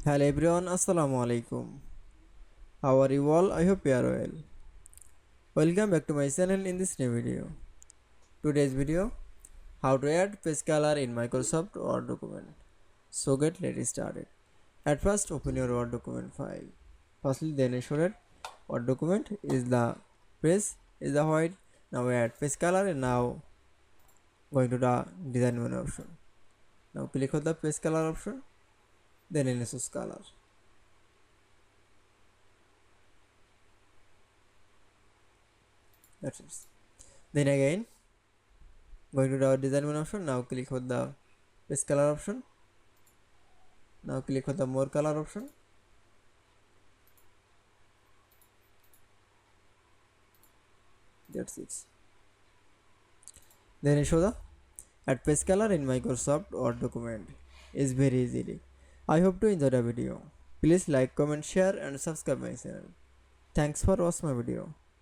Hello everyone, Assalamu alaikum. How are you all? I hope you are well. Welcome back to my channel in this new video. Today's video, how to add page color in Microsoft Word document. So let's start it. At first open your Word document file. Firstly then ensure that Word document is the page is the white. Now we add page color and now going to the design menu option. Now click on the page color option, then choose color. That's it. Then again going to the design menu option. Now click on the page color option. Now click on the more color option. That's it. Then show the add page color in Microsoft Word document is very easily. I hope to enjoy the video. Please like, comment, share and subscribe my channel. Thanks for watching my video.